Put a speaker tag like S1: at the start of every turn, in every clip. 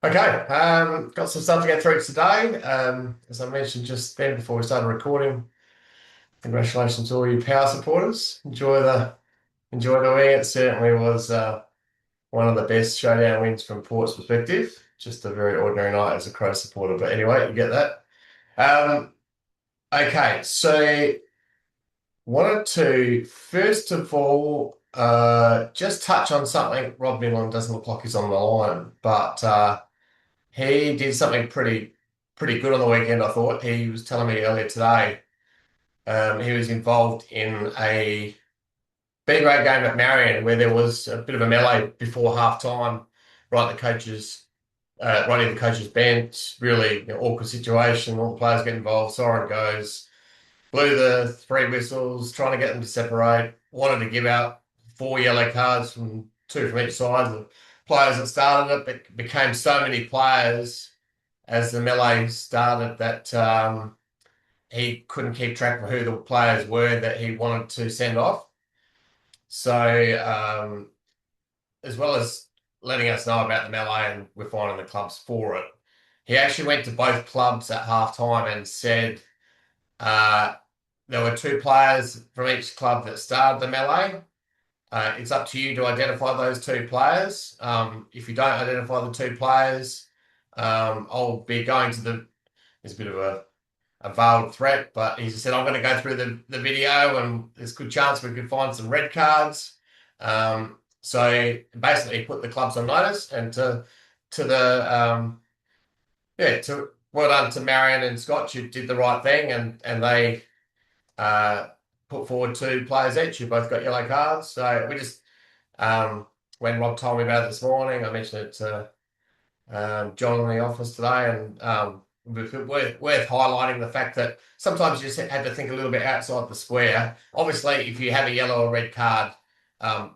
S1: Okay, got some stuff to get through today. As I mentioned just then before we started recording, congratulations to all you power supporters. Enjoy the win. It certainly was one of the best showdown wins from Port's perspective. Just a very ordinary night as a Crow supporter, but anyway, you get that. Um, okay, so wanted to first of all just touch on something. Rob Millen doesn't look like he's on the line, but he did something pretty good on the weekend, I thought. He was telling me earlier today, he was involved in a B grade game at Marion where there was a bit of a melee before half time, right at right in the coach's bench, really awkward situation, all the players get involved, siren goes, blew the three whistles, trying to get them to separate, wanted to give out four yellow cards from two from each side. The players that started it, but became so many players as the melee started that he couldn't keep track of who the players were that he wanted to send off. So, as well as letting us know about the melee and we're finding the clubs for it, he actually went to both clubs at half time and said uh, there were two players from each club that started the melee. It's up to you to identify those two players. If you don't identify the two players, I'll be going to there's a bit of a veiled threat, but he said, I'm going to go through the video and there's a good chance we could find some red cards. So basically he put the clubs on notice and to the to well done to Marion and Scott, you did the right thing and they uh, put forward two players each who both got yellow cards. So we just when Rob told me about it this morning, I mentioned it to John in the office today, and worth highlighting the fact that sometimes you just have to think a little bit outside the square. Obviously, if you have a yellow or red card,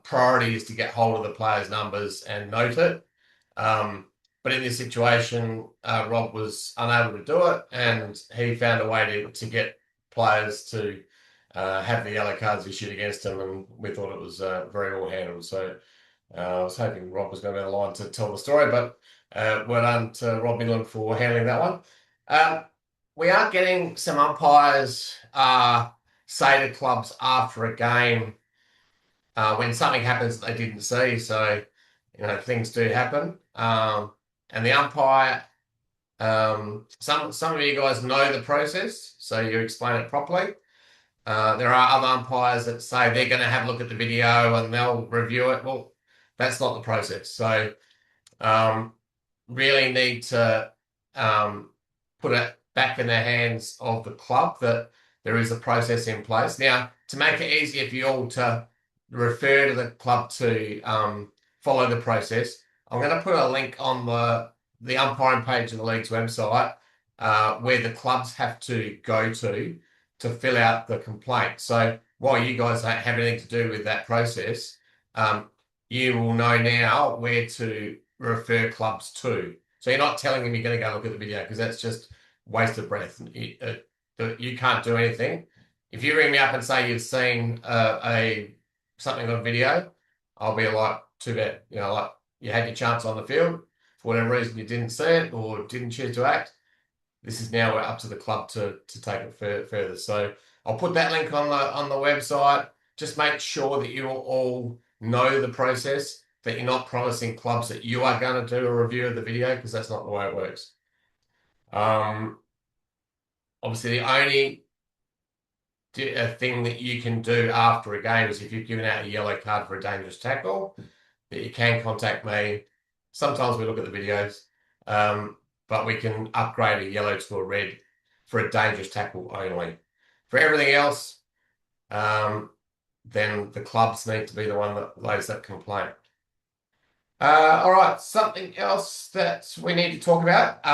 S1: priority is to get hold of the player's numbers and note it. But in this situation, Rob was unable to do it, and he found a way to get players to have the yellow cards issued against him, and we thought it was very well handled. So I was hoping Rob was going to be on the line to tell the story, but well done to Rob Millen for handling that one. Um, we are getting some umpires say to clubs after a game when something happens that they didn't see. So, things do happen. And the umpire, some of you guys know the process, so you explain it properly. There are other umpires that say they're going to have a look at the video and they'll review it. Well, that's not the process. So, um, really need to put it back in the hands of the club that there is a process in place. Now, to make it easier for you all to refer to the club to follow the process, I'm going to put a link on the umpiring page of the league's website where the clubs have to go to fill out the complaint. So while you guys don't have anything to do with that process, you will know now where to refer clubs to. So you're not telling them you're going to go look at the video because that's just waste of breath. You can't do anything. If you ring me up and say you've seen something on video, I'll be like, too bad. Like you had your chance on the field. For whatever reason, you didn't see it or didn't choose to act. This is now up to the club to take it further. So I'll put that link on the website. Just make sure that you all know the process, that you're not promising clubs that you are going to do a review of the video because that's not the way it works. Obviously, the only thing that you can do after a game is if you've given out a yellow card for a dangerous tackle, that you can contact me. Sometimes we look at the videos, but we can upgrade a yellow to a red for a dangerous tackle only. For everything else, then the clubs need to be the one that lays that complaint. All right, something else that we need to talk about.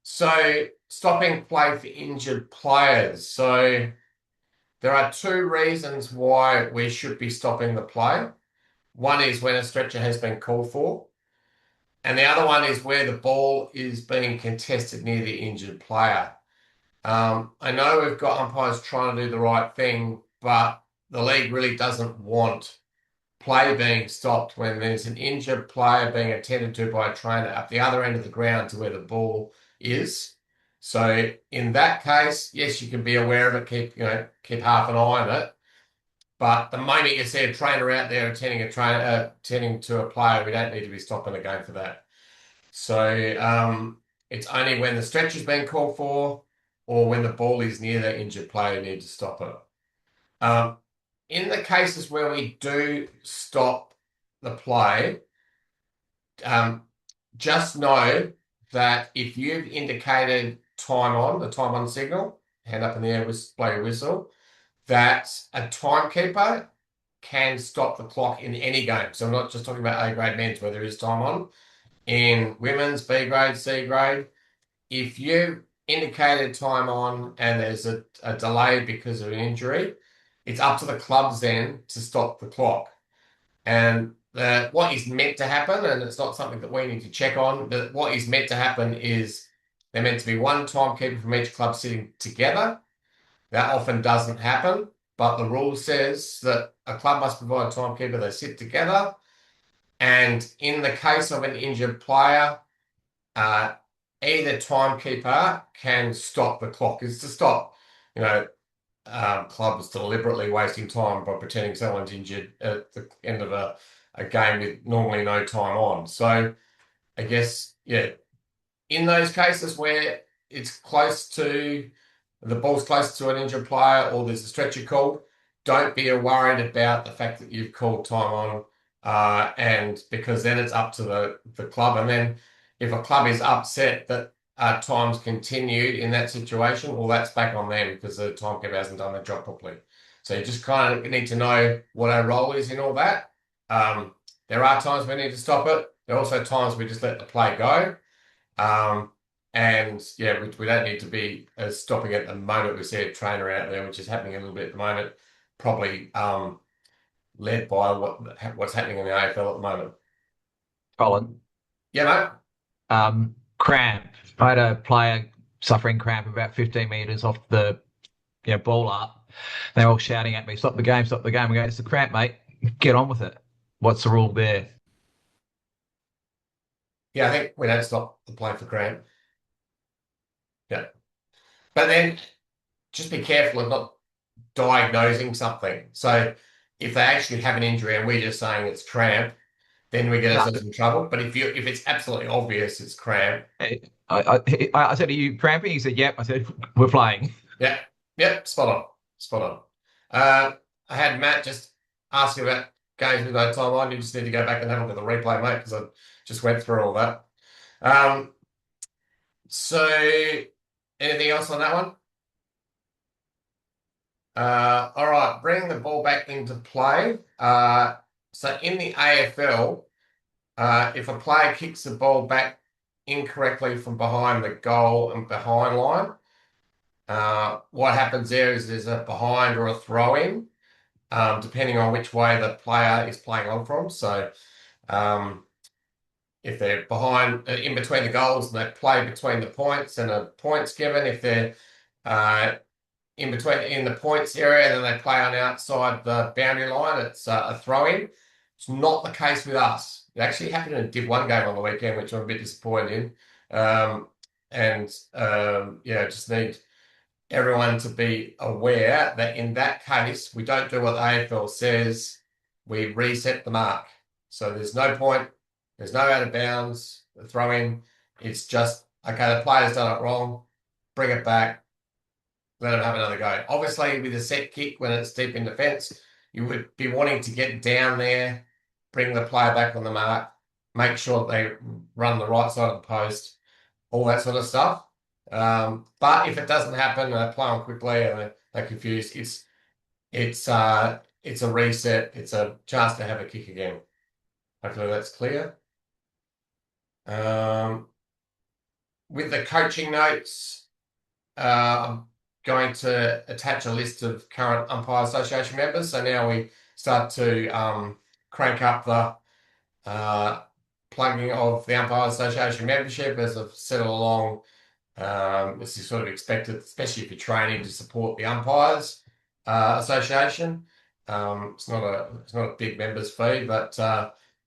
S1: So stopping play for injured players. So there are two reasons why we should be stopping the play. One is when a stretcher has been called for, and the other one is where the ball is being contested near the injured player. I know we've got umpires trying to do the right thing, but the league really doesn't want play being stopped when there's an injured player being attended to by a trainer at the other end of the ground to where the ball is. So in that case, yes, you can be aware of it, keep half an eye on it. But the moment you see a trainer out there attending to a player, we don't need to be stopping the game for that. So it's only when the stretch is being called for or when the ball is near the injured player you need to stop it. In the cases where we do stop the play, um, just know that if you've indicated the time on signal, hand up in the air, blow your whistle, that a timekeeper can stop the clock in any game. So I'm not just talking about A grade men's where there is time on. In women's, B grade, C grade, if you indicated time on and there's a delay because of an injury, it's up to the clubs then to stop the clock. And what is meant to happen, and it's not something that we need to check on, but what is meant to happen is they're meant to be one timekeeper from each club sitting together. That often doesn't happen, but the rule says that a club must provide a timekeeper. They sit together. And in the case of an injured player, either timekeeper can stop the clock. It's to stop, clubs deliberately wasting time by pretending someone's injured at the end of a game with normally no time on. So I guess, yeah, in those cases where it's close to the ball's close to an injured player or there's a stretcher called, don't be worried about the fact that you've called time on, and because then it's up to the club. And then if a club is upset that time's continued in that situation, well, that's back on them because the timekeeper hasn't done their job properly. So you just kind of need to know what our role is in all that. There are times we need to stop it. There are also times we just let the play go. And yeah, we don't need to be stopping at the moment. We see a trainer out there, which is happening a little bit at the moment, probably led by what's happening in the AFL at the moment.
S2: Colin,
S1: Yeah,
S2: cramp. I had a player suffering cramp about 15 meters off the ball up. They're all shouting at me, "Stop the game! Stop the game!" I go, "It's the cramp, mate. Get on with it." What's the rule there?
S1: yeah. I think we don't stop the play for cramp. Yeah, but then just be careful of not diagnosing something. So if they actually have an injury and we're just saying it's cramp, then we get
S2: No,
S1: ourselves in trouble. But if it's absolutely obvious it's cramp,
S2: I said, "Are you cramping?" He said, "Yep." I said, "We're playing."
S1: yeah, yep, spot on, spot on. I had Matt just asking about games with no time on. You just need to go back and have a look at the replay, mate, because I just went through all that. So anything else on that one? All right, bringing the ball back into play. So in the AFL, if a player kicks the ball back incorrectly from behind the goal and behind line, what happens there is there's a behind or a throw in, depending on which way the player is playing on from. So if they're behind, in between the goals, and they play between the points, and a point's given. If they're in the points area, then they play on outside the boundary line. It's a throw in. It's not the case with us. It actually happened in a Div 1 game on the weekend, which I'm a bit disappointed in. Yeah, just need everyone to be aware that in that case, we don't do what the AFL says. We reset the mark. So there's no point, there's no out of bounds, the throw in. It's just, okay, the player's done it wrong, bring it back, let them have another go. Obviously, with a set kick, when it's deep in defence, you would be wanting to get down there, bring the player back on the mark, make sure that they run the right side of the post, all that sort of stuff. But if it doesn't happen, they play on quickly and they're confused. It's a reset. It's a chance to have a kick again. Hopefully that's clear. With the coaching notes, I'm going to attach a list of current Umpire Association members. So now we start to crank up the plugging of the Umpire Association membership as I've said all along. This is sort of expected, especially if you're training to support the Umpires Association. It's not a big members fee, but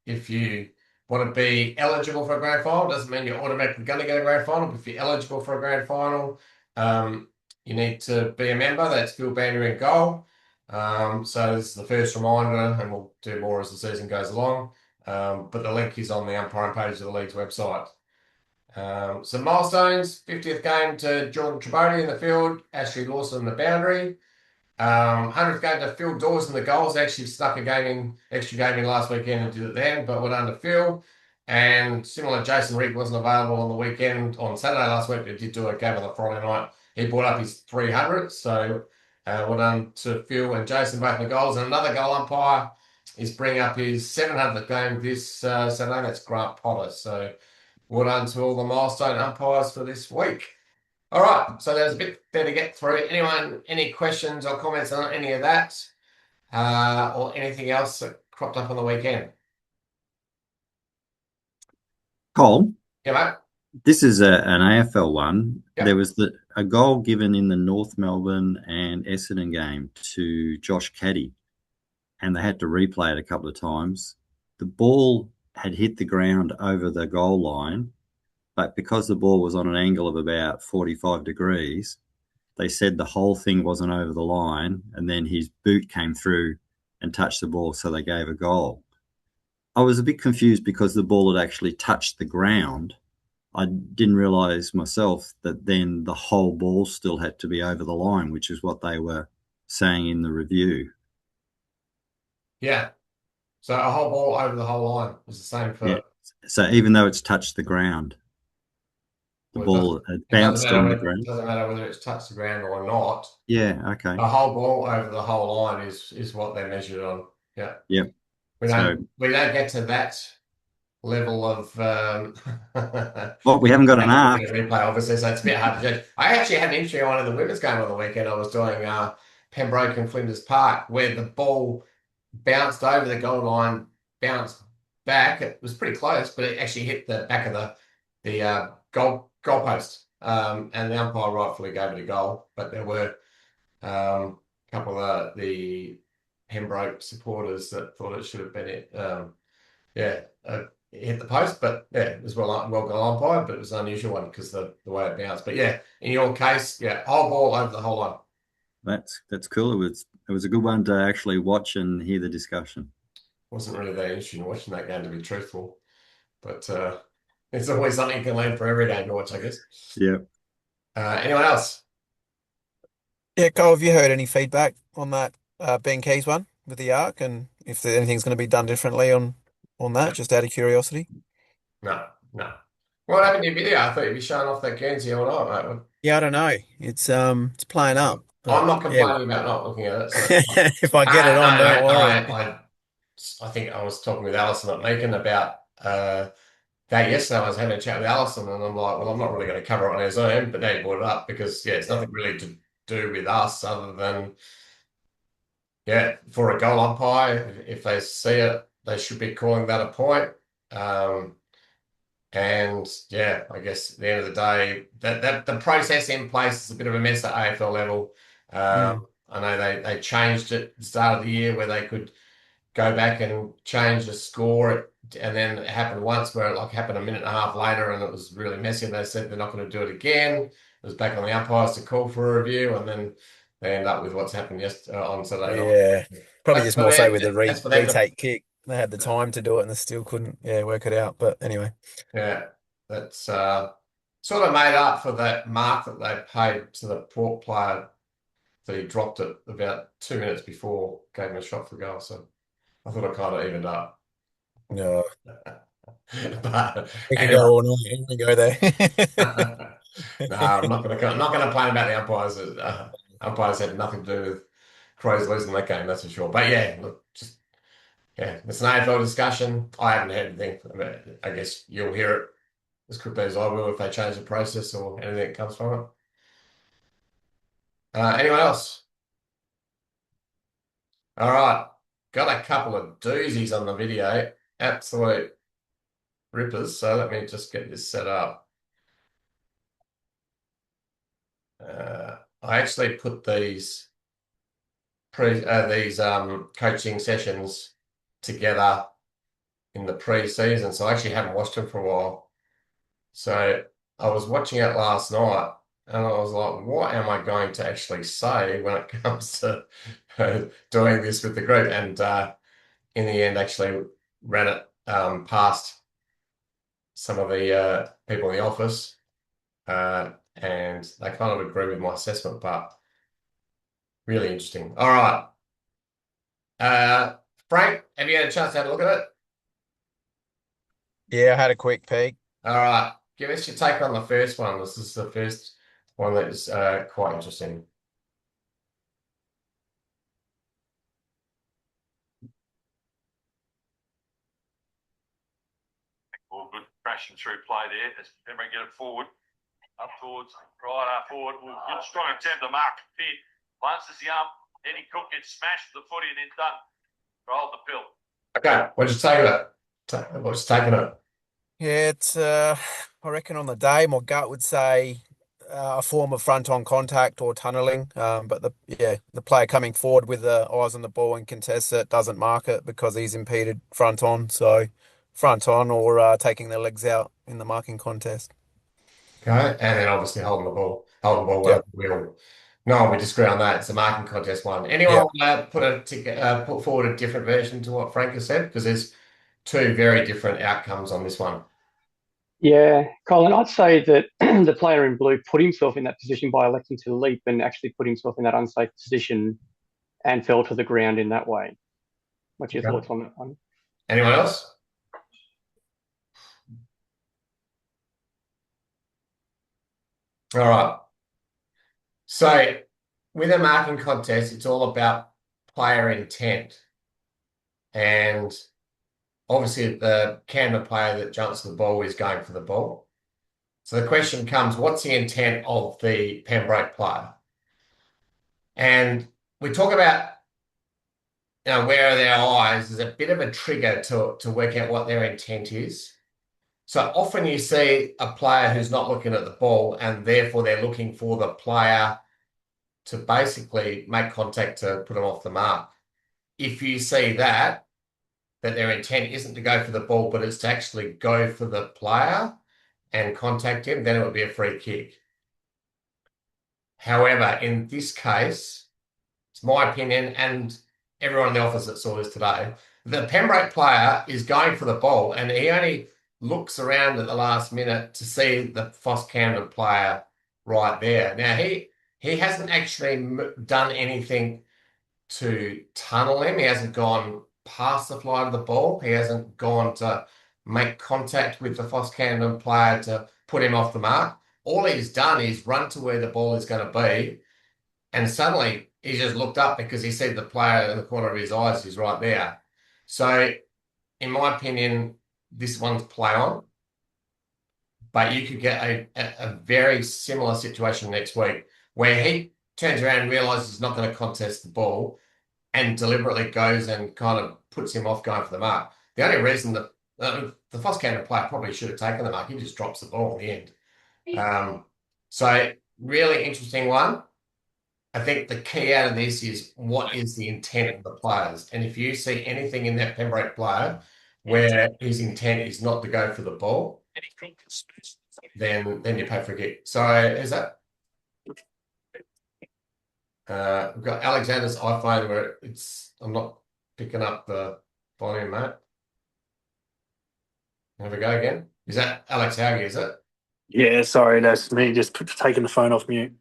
S1: if you want to be eligible for a grand final, doesn't mean you're automatically going to get a grand final. But if you're eligible for a grand final, um, you need to be a member. That's Phil Banner in goal. So this is the first reminder, and we'll do more as the season goes along. But the link is on the umpiring page of the league's website. Some milestones: 50th game to Jordan Tribodi in the field, Ashley Lawson in the boundary. 100th game to Phil Dawes in the goals. Actually stuck extra game in last weekend and did it then, but went under Phil. And similar, Jason Reed wasn't available on the weekend on Saturday last week, but did do a game on the Friday night. He brought up his 300, so well done to Phil and Jason both in the goals. And another goal umpire is bringing up his 700th game this Saturday. That's Grant Potter. So well done to all the milestone umpires for this week. All right, so there's a bit there to get through. Anyone, any questions or comments on any of that, or anything else that cropped up on the weekend?
S3: Cole,
S1: Yeah, mate.
S3: this is an AFL one.
S1: Yep.
S3: There was a goal given in the North Melbourne and Essendon game to Josh Caddy, and they had to replay it a couple of times. The ball had hit the ground over the goal line, but because the ball was on an angle of about 45 degrees, they said the whole thing wasn't over the line, and then his boot came through and touched the ball, so they gave a goal. I was a bit confused because the ball had actually touched the ground. I didn't realise myself that then the whole ball still had to be over the line, which is what they were saying in the review.
S1: Yeah. So a whole ball over the whole line is the same
S3: Yeah.
S1: for.
S3: So even though it's touched the ground, the
S1: Well, it doesn't.
S3: ball had
S1: It doesn't
S3: bounced
S1: matter.
S3: on the
S1: It
S3: ground.
S1: doesn't matter whether it's touched the ground or not.
S3: Yeah. Okay.
S1: A whole ball over the whole line is what they're measured on. Yeah.
S3: Yep.
S1: We
S3: So,
S1: don't we don't get to that level of
S3: well, we haven't got an arc.
S1: replay, obviously, so it's a bit hard to judge. I actually had an interesting one in the women's game on the weekend. I was doing Pembroke and Flinders Park, where the ball bounced over the goal line, bounced back. It was pretty close, but it actually hit the back of the goalpost. And the umpire rightfully gave it a goal, but there were a couple of the Pembroke supporters that thought it should have been it. Yeah, it hit the post, but yeah, it was well goal umpired, but it was an unusual one because the way it bounced. But yeah, in your case, yeah, whole ball over the whole line.
S3: That's cool. It was a good one to actually watch and hear the discussion.
S1: Wasn't really that interesting watching that game, to be truthful, but it's always something you can learn for every game to watch, I guess.
S3: Yeah.
S1: Anyone else?
S4: Yeah, Cole, have you heard any feedback on that Ben Keys one with the arc, and if anything's going to be done differently on that? Just out of curiosity.
S1: No, no. What happened to your video? I thought you'd be showing off that Guernsey or not, mate.
S4: Yeah, I don't know. It's playing up, but
S1: I'm not
S4: yeah,
S1: complaining about not looking at it. So
S4: if I get it on,
S1: no,
S4: don't worry.
S1: I think I was talking with Alison at Meakin about that yesterday. I was having a chat with Alison, and I'm like, well, I'm not really going to cover it on our Zoom, but now you brought it up because yeah, it's nothing really to do with us other than yeah, for a goal umpire, if they see it, they should be calling that a point. And yeah, I guess at the end of the day, that the process in place is a bit of a mess at AFL level. I know they changed it at the start of the year where they could go back and change the score, and then it happened once where it like happened a minute and a half later, and it was really messy. And they said they're not going to do it again. It was back on the umpires to call for a review, and then they end up with what's happened yesterday on Saturday
S4: Yeah,
S1: night.
S4: probably
S1: That's
S4: just
S1: for
S4: more so
S1: them.
S4: with the
S1: That's for them to
S4: retake kick. They had the time to do it and they still couldn't, work it out. But anyway,
S1: yeah, that's sort of made up for that mark that they paid to the Port player that he dropped it about 2 minutes before, gave him a shot for goal. So I thought it kind of evened up.
S4: no,
S1: But
S4: we could
S1: anyway,
S4: go all night. I'm gonna go there.
S1: no, I'm not going to. I'm not going to complain about the umpires. Umpires had nothing to do with Crows losing that game, that's for sure. But yeah, look, just yeah, it's an AFL discussion. I haven't heard anything. I guess you'll hear it as quickly as I will if they change the process or anything that comes from it. Anyone else? All right, got a couple of doozies on the video. Absolute rippers. So let me just get this set up. I actually put these these coaching sessions together in the pre-season, so I actually haven't watched them for a while. So I was watching it last night, and I was like, what am I going to actually say when it comes to doing this with the group? And in the end, actually ran it past some of the people in the office, and they kind of agree with my assessment, but really interesting. All right. Frank, have you had a chance to have a look at it?
S4: Yeah, I had a quick peek.
S1: All right. Give us your take on the first one. This is the first one that is quite interesting.
S5: All good crashing through play there. As Pembroke get it forward, up towards right up forward. Good strong attempt to mark Pitt. Lances the arm. Eddie Cook gets smashed with the footy and then done. Rolled the pill.
S1: Okay, what'd you take of it? What's taking it?
S4: Yeah, it's I reckon on the day my gut would say a form of front-on contact or tunneling. But the player coming forward with the eyes on the ball and contests it doesn't mark it because he's impeded front on. So front on or taking their legs out in the marking contest.
S1: Okay, and then obviously holding the ball
S4: Yep.
S1: well. No, we disagree on that. It's a marking contest one. Anyone
S4: Yep.
S1: want to put forward a different version to what Frank has said? Because there's two very different outcomes on this one.
S6: Yeah, Colin, I'd say that the player in blue put himself in that position by electing to leap and actually put himself in that unsafe position and fell to the ground in that way. What's your
S1: Okay.
S6: thoughts on that one?
S1: Anyone else? All right. So with a marking contest, it's all about player intent. And obviously the Camden player that jumps the ball is going for the ball. So the question comes, what's the intent of the Pembroke player? And we talk about where are their eyes is a bit of a trigger to work out what their intent is. So often you see a player who's not looking at the ball and therefore they're looking for the player to basically make contact to put them off the mark. If you see that their intent isn't to go for the ball, but it's to actually go for the player and contact him, then it would be a free kick. However, in this case, it's my opinion, and everyone in the office that saw this today, the Pembroke player is going for the ball, and he only looks around at the last minute to see the Foss Camden player right there. Now, he hasn't actually done anything to tunnel him. He hasn't gone past the flight of the ball. He hasn't gone to make contact with the Foss Camden player to put him off the mark. All he's done is run to where the ball is going to be, and suddenly he just looked up because he said the player in the corner of his eyes is right there. So, in my opinion, this one's play on, but you could get a very similar situation next week where he turns around and realizes he's not going to contest the ball and deliberately goes and kind of puts him off going for the mark. The only reason that the Foss Camden player probably should have taken the mark, he just drops the ball in the end. So really interesting one. I think the key out of this is what is the intent of the players. And if you see anything in that Pembroke player where his intent is not to go for the ball, then you pay for a kick. So is that? We've got Alexander's iPhone where I'm not picking up the volume, mate. Have we go again. Is that Alex Haugie, is it?
S7: Yeah, sorry, that's me just taking the phone off mute.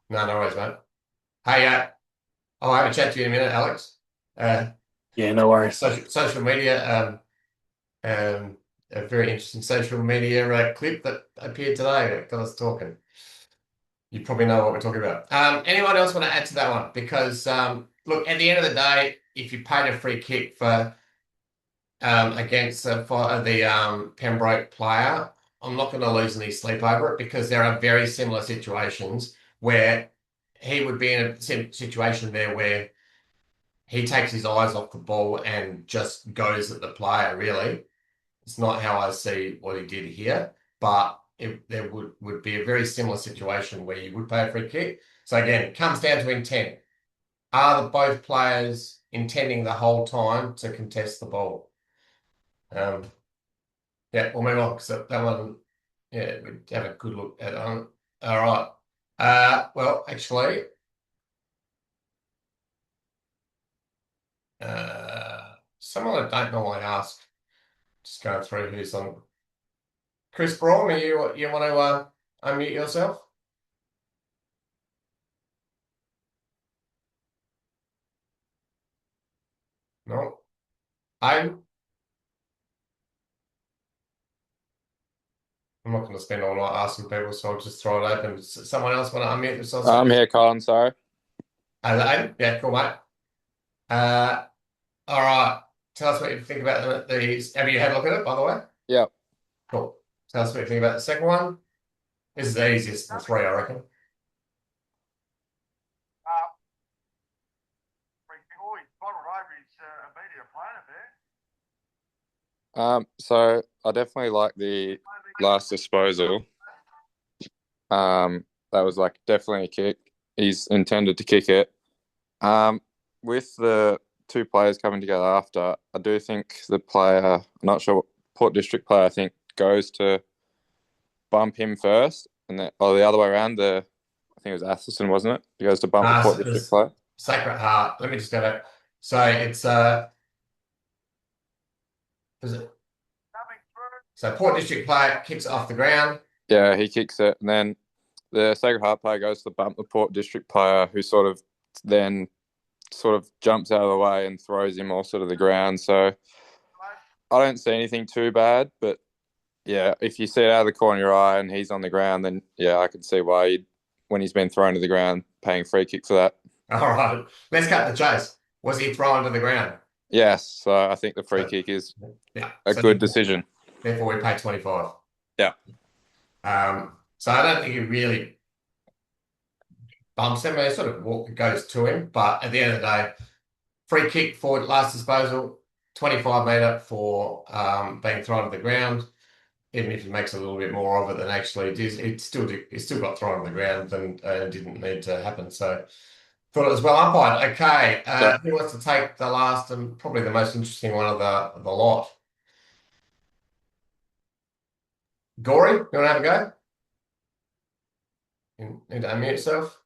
S1: No worries, mate. Hey, I'll have a chat to you in a minute, Alex.
S7: Yeah, no worries.
S1: Social media, a very interesting social media clip that appeared today that got us talking. You probably know what we're talking about. Anyone else want to add to that one? Because look, at the end of the day, if you paid a free kick for against the Pembroke player, I'm not going to lose any sleep over it because there are very similar situations where he would be in a situation there where he takes his eyes off the ball and just goes at the player, really. It's not how I see what he did here, but there would be a very similar situation where you would pay a free kick. So again, it comes down to intent. are both players intending the whole time to contest the ball? Yeah, we'll move on because that one, yeah, we have a good look at it. All right. Well, actually, someone I don't normally ask, just going through who's on. Chris Braun, you want to unmute yourself? No. I'm not going to spend all night asking people, so I'll just throw it open. Someone else want to unmute themselves?
S8: I'm here, Colin. Sorry.
S1: Aiden? Yeah, cool, mate. All right. Tell us what you think about these. Have you had a look at it, by the way?
S8: Yep.
S1: Cool. Tell us what you think about the second one. This is the easiest of the three, I reckon.
S8: So I definitely like the last disposal. That was like definitely a kick. He's intended to kick it. With the two players coming together after, I do think the player, I'm not sure what Port District player, I think goes to bump him first, and then, or the other way around. I think it was Atherton, wasn't it? He goes to bump the Port District player.
S1: Sacred Heart. Let me just go back. So it's is it? So Port District player kicks it off the ground.
S8: Yeah, he kicks it, and then the Sacred Heart player goes to bump the Port District player, who sort of jumps out of the way and throws him also to the ground. So I don't see anything too bad, but yeah, if you see it out of the corner of your eye and he's on the ground, then yeah, I can see why when he's been thrown to the ground, paying free kick for that.
S1: All right, let's cut the chase. Was he thrown to the ground?
S8: Yes, so I think the free kick is a good decision.
S1: Therefore, we pay 25.
S8: Yeah.
S1: So I don't think he really bumps him. It sort of goes to him, but at the end of the day, free kick for last disposal, 25 metre for being thrown to the ground. Even if he makes a little bit more of it than actually it is, it still got thrown on the ground and didn't need to happen. So thought it was well umpired. Okay, who wants to take the last and probably the most interesting one of the lot? Gory, you want to have a go? You need to unmute yourself.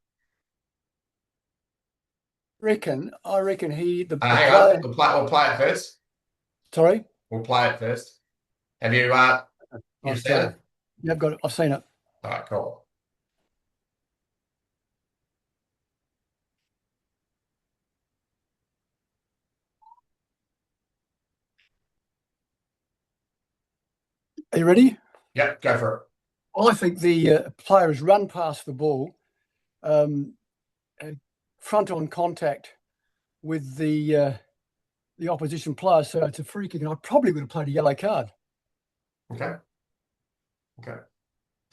S9: I reckon the
S1: Hang on, we'll play it first.
S9: Sorry?
S1: We'll play it first. Have you you've seen it?
S9: Yeah, I've got it. I've seen it.
S1: All right, cool.
S9: Are you ready?
S1: Yep, go for it.
S9: I think the player has run past the ball, front on contact with the opposition player, so it's a free kick, and I probably would have played a yellow card.
S1: Okay.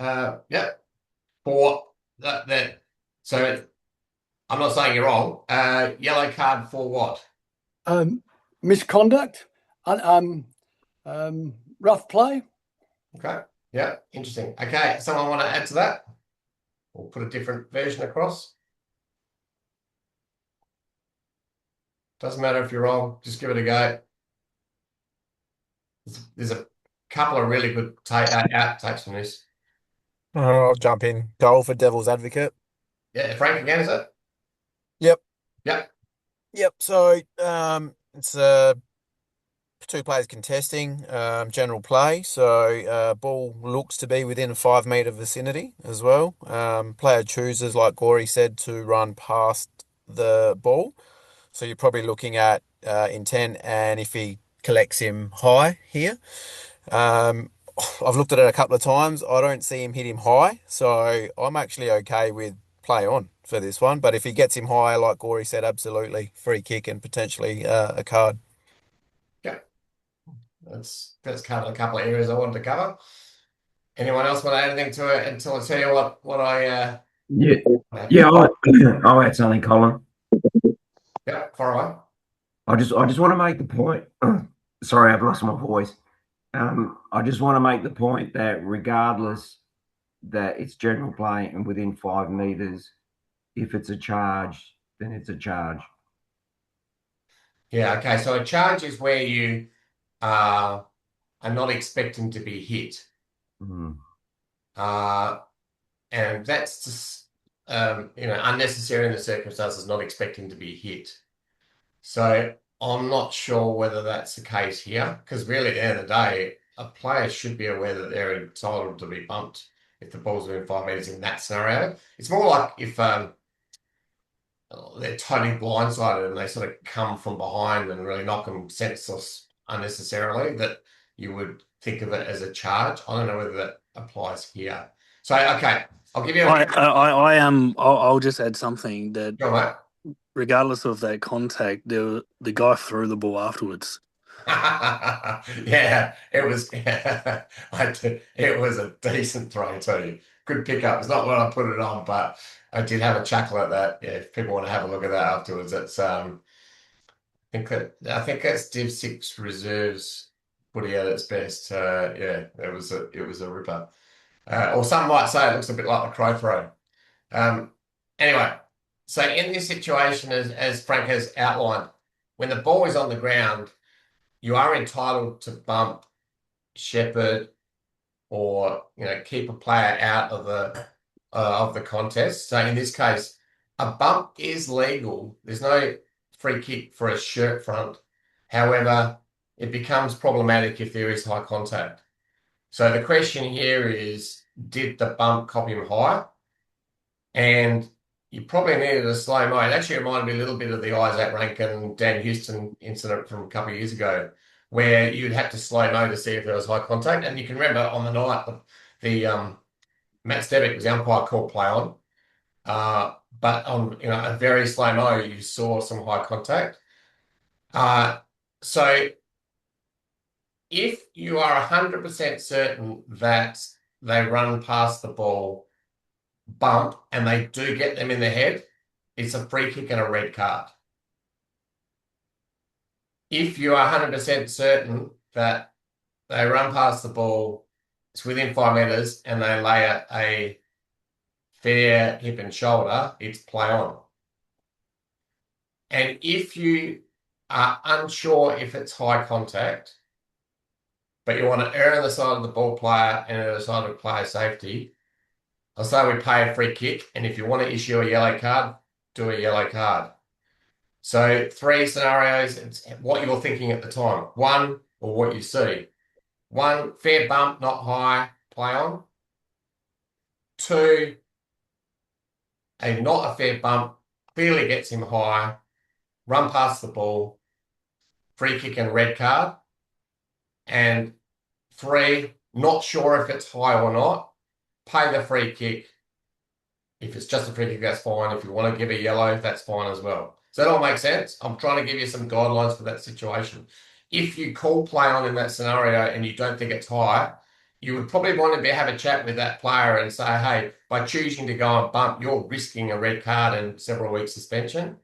S1: Yeah. For that. So I'm not saying you're wrong. Yellow card for what?
S9: Misconduct, rough play.
S1: Okay. Yeah. Interesting. Okay. Someone want to add to that? We'll put a different version across. Doesn't matter if you're wrong. Just give it a go. There's a couple of really good outtakes from this.
S4: I'll jump in. Goal for Devil's Advocate.
S1: Yeah, Frank again, is it?
S4: Yep.
S1: Yep.
S4: So it's two players contesting, general play. So ball looks to be within a 5 metre vicinity as well. Player chooses, like Gory said, to run past the ball. So you're probably looking at intent, and if he collects him high here. I've looked at it a couple of times. I don't see him hit him high, so I'm actually okay with play on for this one. But if he gets him high, like Gory said, absolutely free kick and potentially a card.
S1: Yeah, that's covered a couple of areas I wanted to cover. Anyone else want to add anything to it until I tell you what I?
S10: I'll add something, Colin.
S1: Yeah, far away.
S10: I just want to make the point. Sorry, I've lost my voice. I just want to make the point that regardless that it's general play and within 5 meters, if it's a charge, then it's a charge.
S1: Yeah, okay. So a charge is where you are not expecting to be hit.
S10: Mm.
S1: And that's just unnecessary in the circumstances, not expecting to be hit. So I'm not sure whether that's the case here, because really at the end of the day, a player should be aware that they're entitled to be bumped if the ball's within 5 meters in that scenario. It's more like if they're totally blindsided and they sort of come from behind and really knock them senseless unnecessarily, that you would think of it as a charge. I don't know whether that applies here. So, okay, I'll give you
S7: I'll just add something that
S1: Go on, mate.
S7: regardless of that contact, the guy threw the ball afterwards.
S1: Yeah, it was. It was a decent throw too. Good pickup. It's not what I put it on, but I did have a chuckle at that. Yeah, if people want to have a look at that afterwards, it's I think that's Div 6 reserves putting at its best. Yeah, it was a ripper. Or some might say it looks a bit like the crow throw. Anyway, so in this situation, as Frank has outlined, when the ball is on the ground, you are entitled to bump, shepherd, or keep a player out of the contest. So in this case, a bump is legal. There's no free kick for a shirt front. However, it becomes problematic if there is high contact. So the question here is, did the bump cop him high? And you probably needed a slow mo. It actually reminded me a little bit of the Isaac Rankin Dan Houston incident from a couple of years ago, where you'd have to slow mo to see if there was high contact. And you can remember on the night the Matt Stevick was the umpire called play on, but on a very slow mo you saw some high contact. So if you are 100% certain that they run past the ball, bump, and they do get them in the head, it's a free kick and a red card. If you are 100% certain that they run past the ball, it's within 5 meters, and they lay a fair hip and shoulder, it's play on. And if you are unsure if it's high contact, but you want to err on the side of the ball player and on the side of player safety, I'll say we pay a free kick, and if you want to issue a yellow card, do a yellow card. So 3 scenarios, it's what you're thinking at the time. 1, or what you see. 1, fair bump, not high, play on. 2, not a fair bump, clearly gets him high, run past the ball, free kick and red card. And 3, not sure if it's high or not, pay the free kick. If it's just a free kick, that's fine. If you want to give a yellow, that's fine as well. Does that all make sense? I'm trying to give you some guidelines for that situation. If you call play on in that scenario and you don't think it's high, you would probably want to have a chat with that player and say, hey, by choosing to go and bump, you're risking a red card and several weeks suspension.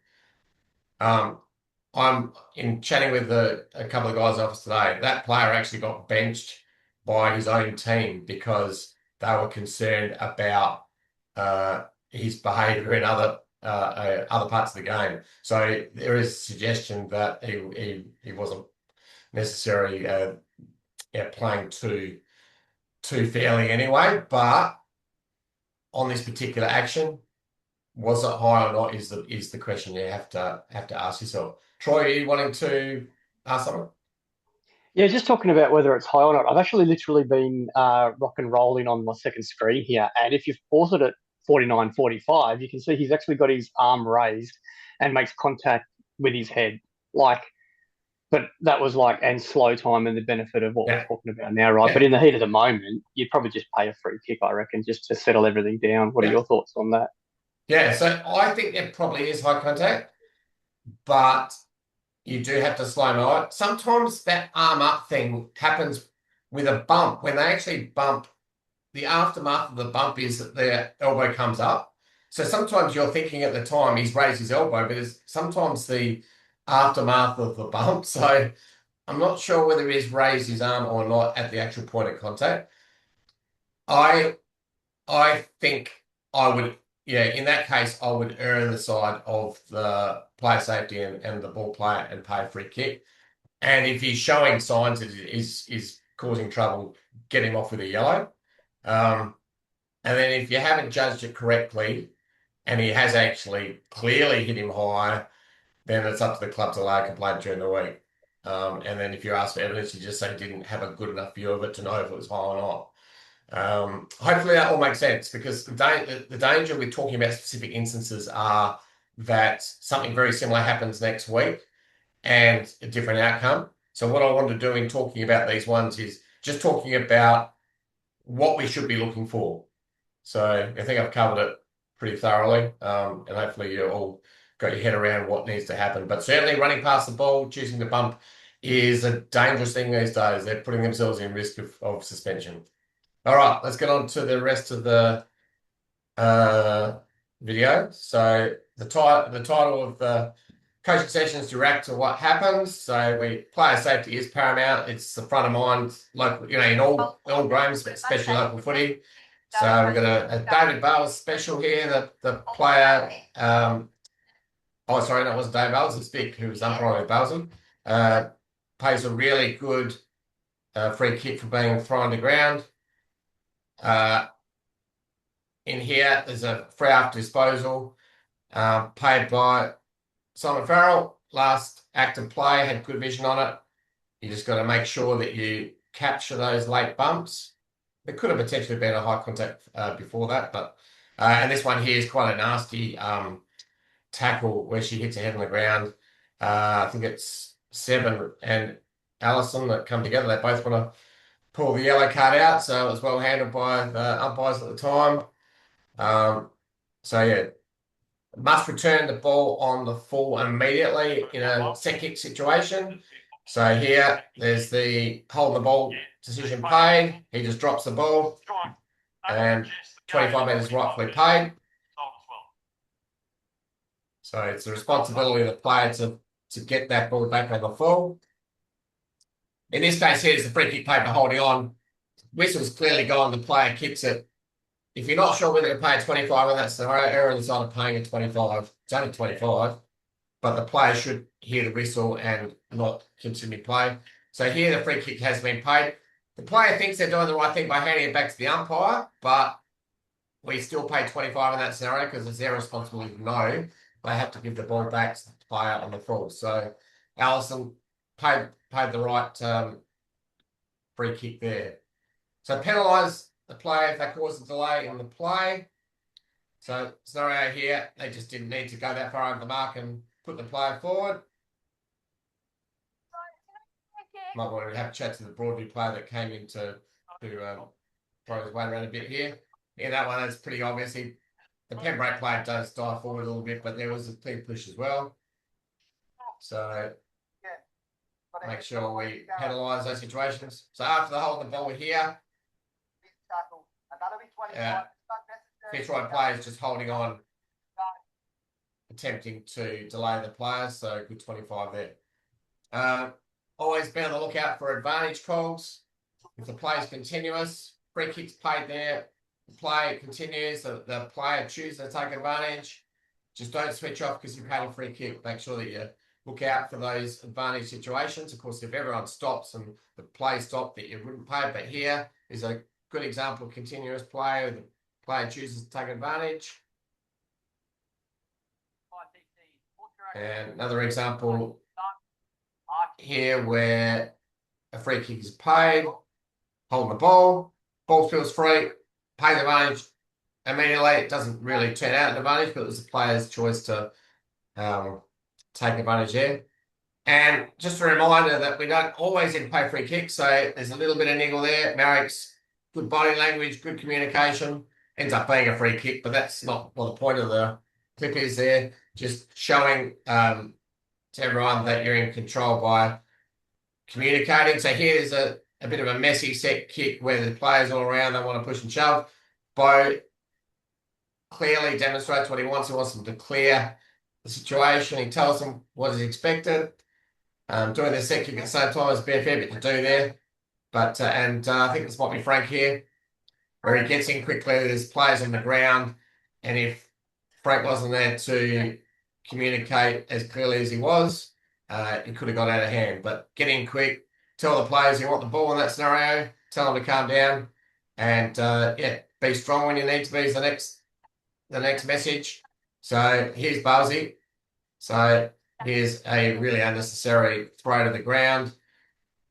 S1: I'm in chatting with a couple of guys in the office today. That player actually got benched by his own team because they were concerned about his behaviour in other parts of the game. So there is a suggestion that he wasn't necessarily playing too fairly anyway. But on this particular action, was it high or not? Is the question you have to ask yourself. Troy, are you wanting to ask something?
S6: Yeah, just talking about whether it's high or not. I've actually literally been rock and rolling on my second screen here, and if you've paused it at 49.45, you can see he's actually got his arm raised and makes contact with his head. But that was and slow time and the benefit of what we're talking about now, right?
S1: Yeah.
S6: But in the heat of the moment, you'd probably just pay a free kick, I reckon, just to settle everything down. What are your thoughts on that?
S1: Yeah, so I think there probably is high contact, but you do have to slow mo it. Sometimes that arm up thing happens with a bump. When they actually bump, the aftermath of the bump is that their elbow comes up. So sometimes you're thinking at the time he's raised his elbow, but it's sometimes the aftermath of the bump. So I'm not sure whether he's raised his arm or not at the actual point of contact. I think I would, yeah, in that case, I would err on the side of the player safety and the ball player and pay a free kick. And if he's showing signs that is causing trouble, get him off with a yellow. And then if you haven't judged it correctly and he has actually clearly hit him high, then it's up to the club to lay a complaint during the week. And then if you ask for evidence, you just say didn't have a good enough view of it to know if it was high or not. Hopefully that all makes sense, because the danger with talking about specific instances are that something very similar happens next week and a different outcome. So what I want to do in talking about these ones is just talking about what we should be looking for. So I think I've covered it pretty thoroughly, and hopefully you all got your head around what needs to happen. But certainly running past the ball, choosing to bump is a dangerous thing these days. They're putting themselves in risk of suspension. All right, let's get on to the rest of the video. So the title of the coaching sessions direct to what happens. So player safety is paramount. It's the front of mind, local, in all games, but especially local footy. So we've got a David Bales special here. The player, oh sorry, that wasn't David Bales. It's Vic, who was umpiring Balesy. Pays a really good free kick for being thrown to ground. In here, there's a free after disposal paid by Simon Farrell. Last act of play, had good vision on it. You just got to make sure that you capture those late bumps. There could have potentially been a high contact before that, but and this one here is quite a nasty tackle where she hits her head on the ground. I think it's Seven and Allison that come together. They both want to pull the yellow card out, so it was well handled by the umpires at the time. So yeah, must return the ball on the full immediately in a set kick situation. So here, there's the hold the ball decision paid. He just drops the ball, and 25 metres rightfully paid. So it's the responsibility of the player to get that ball back on the full. In this case here, it's the free kick paid for holding on. Whistle's clearly gone, the player kicks it. If you're not sure whether to pay a 25 in that scenario, error on the side of paying a 25. It's only 25, but the player should hear the whistle and not continue play. So here the free kick has been paid. The player thinks they're doing the right thing by handing it back to the umpire, but we still pay 25 in that scenario because it's their responsibility to know they have to give the ball back to the player on the full. So Allison paid the right free kick there. So penalise the player if they cause a delay in the play. So scenario here, they just didn't need to go that far over the mark and put the player forward. Might want to have a chat to the Broadview player that came in to throw his weight around a bit here. Yeah, that one is pretty obvious. The Pembroke player does dive forward a little bit, but there was a clear push as well. So make sure we penalise those situations. So after the hold the ball here, Fitzroy player is just holding on, attempting to delay the players. So good 25 there. Always be on the lookout for advantage calls. If the play is continuous, free kicks paid there, the play continues, the player chooses to take advantage. Just don't switch off because you paid a free kick. Make sure that you look out for those advantage situations. Of course, if everyone stops and the play stopped, that you wouldn't pay. But here is a good example of continuous play where the player chooses to take advantage. And another example here where a free kick is paid, holding the ball feels free, pay the advantage immediately. It doesn't really turn out an advantage, but it was the player's choice to take advantage there. And just a reminder that we don't always need to pay free kicks, so there's a little bit of niggle there. Marrick's good body language, good communication, ends up being a free kick, but that's not what the point of the clip is there. Just showing to everyone that you're in control by communicating. So here's a bit of a messy set kick where the players all around, they want to push and shove. Bo clearly demonstrates what he wants. He wants them to clear the situation. He tells them what is expected. Doing the set kick at the same time has been a fair bit to do there. But I think this might be Frank here, where he gets in quickly. There's players on the ground, and if Frank wasn't there to communicate as clearly as he was, it could have got out of hand. But get in quick, tell the players you want the ball in that scenario, tell them to calm down, and be strong when you need to be is the next message. So here's Buzzy. So here's a really unnecessary throw to the ground.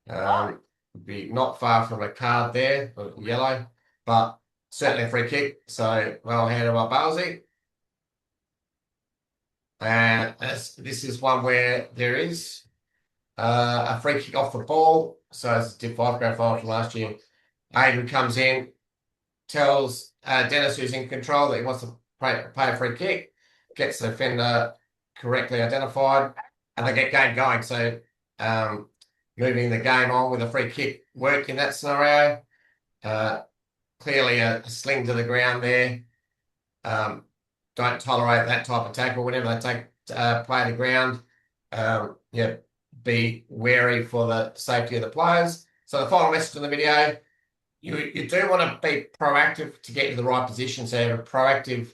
S1: Would be not far from a card there, yellow, but certainly a free kick. So well handled by Buzzy. And this is one where there is a free kick off the ball. So it's a Div 5 grand final from last year. Aiden comes in, tells Dennis, who's in control, that he wants to pay a free kick, gets the defender correctly identified, and they get game going. So moving the game on with a free kick worked in that scenario. Clearly a sling to the ground there. Don't tolerate that type of tackle whenever they take play to ground. Be wary for the safety of the players. So the final message in the video, you do want to be proactive to get to the right position. So you have a proactive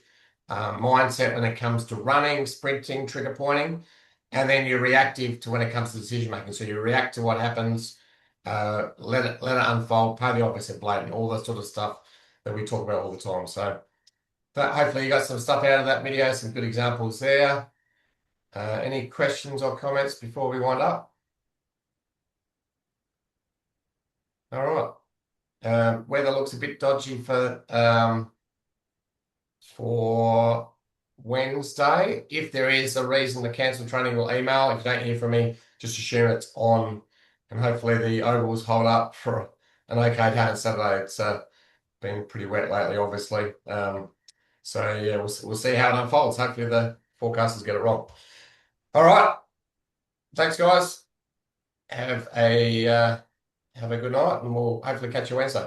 S1: mindset when it comes to running, sprinting, trigger pointing, and then you're reactive to when it comes to decision making. So you react to what happens, let it unfold, pay the obvious and blatant, all that sort of stuff that we talk about all the time. So hopefully you got some stuff out of that video, some good examples there. Any questions or comments before we wind up? All right. Weather looks a bit dodgy for Wednesday. If there is a reason to cancel training, we'll email. If you don't hear from me, just assume it's on, and hopefully the ovals hold up for an okay day on Saturday. It's been pretty wet lately, obviously. So yeah, we'll see how it unfolds. Hopefully the forecasters get it wrong. All right. Thanks, guys. Have a good night, and we'll hopefully catch you Wednesday.